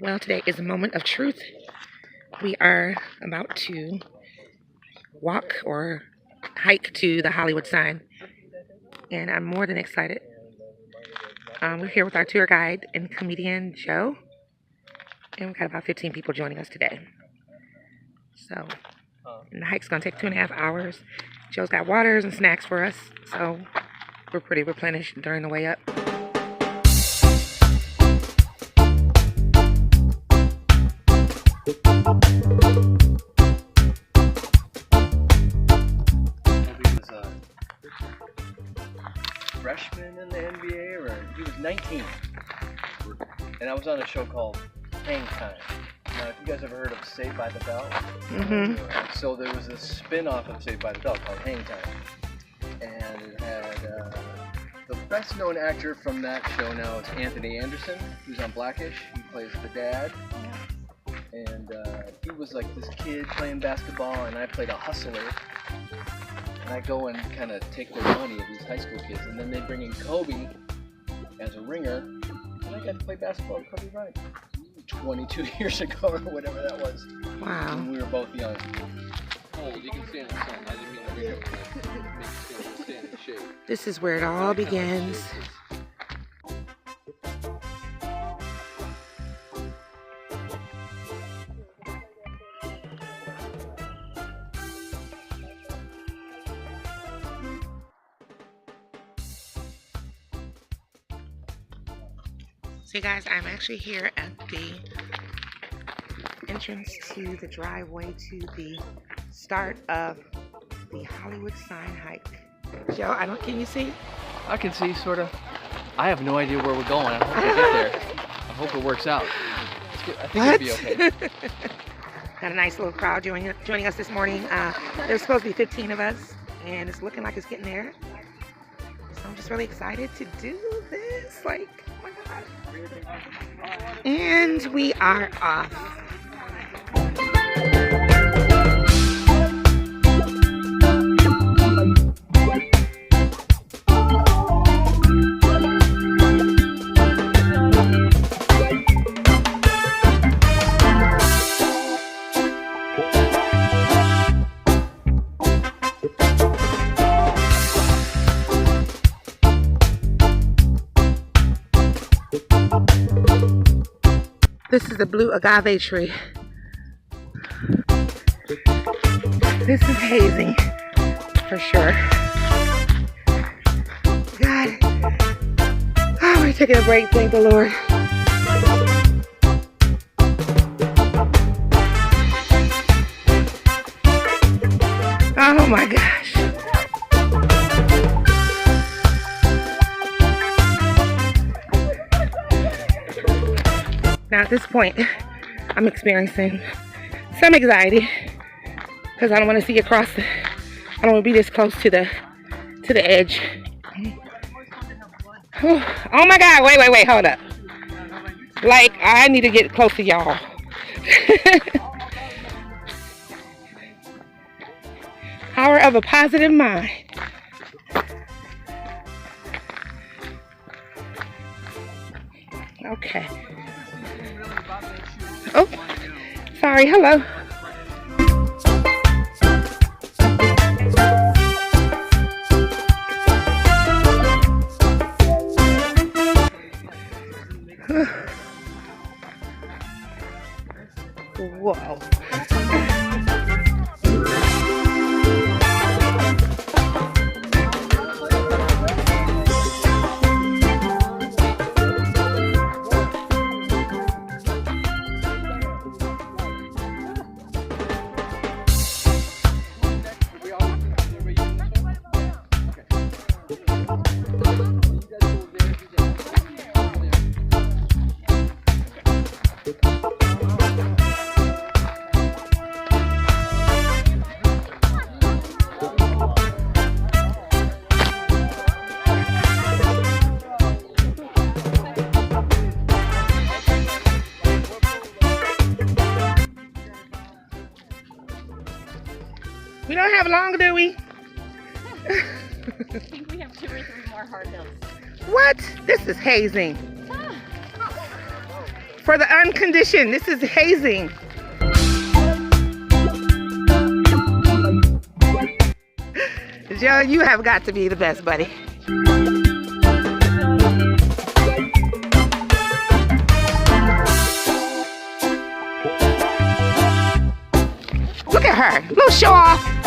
Well, today is a moment of truth. We are about to walk or hike to the Hollywood sign, and I'm more than excited. We're here with our tour guide and comedian, Joe, and we've got about 15 people joining us today. So, and the hike's going to take 2.5 hours. Joe's got waters and snacks for us, so we're pretty replenished during the way up. Freshman in the NBA, or he was 19, and I was on a show called Hang Time. Now, if you guys ever heard of Saved by the Bell, so there was a spin-off of Saved by the Bell called Hang Time, and it had the best-known actor from that show now is Anthony Anderson, who's on Blackish. He plays the dad, and he was like this kid playing basketball, and I played a hustler. And I go and kind of take their money of these high school kids, and then they bring in Kobe as a ringer, and I got to play basketball with Kobe Bryant 22 years ago or whatever that was. Wow. And we were both young. Oh, you can stand in the sun. I didn't mean to make you stand in the shade. This is where it all begins. So you guys, I'm actually here at the entrance to the driveway to the start of the Hollywood sign hike. Joe, can you see? I can see, sort of. I have no idea where we're going. I hope we get there. I hope it works out. I think it'll be okay. Got a nice little crowd joining us this morning. There's supposed to be 15 of us, and it's looking like it's getting there. So I'm just really excited to do this. Like, oh my God. And we are off. This is the blue agave tree. This is hazing, for sure. God. Oh, we're taking a break, thank the Lord. Oh my gosh. Now at this point, I'm experiencing some anxiety because I don't want to see across I don't want to be this close to the edge. Oh my God, wait, hold up. Like, I need to get close to y'all. Power of a positive mind. Okay. Oh, sorry, hello. Whoa. We don't have long, do we? I think we have 2 or 3 more hard hills. What? This is hazing. For the unconditioned, this is hazing. Joe, you have got to be the best, buddy. Look at her, little show off.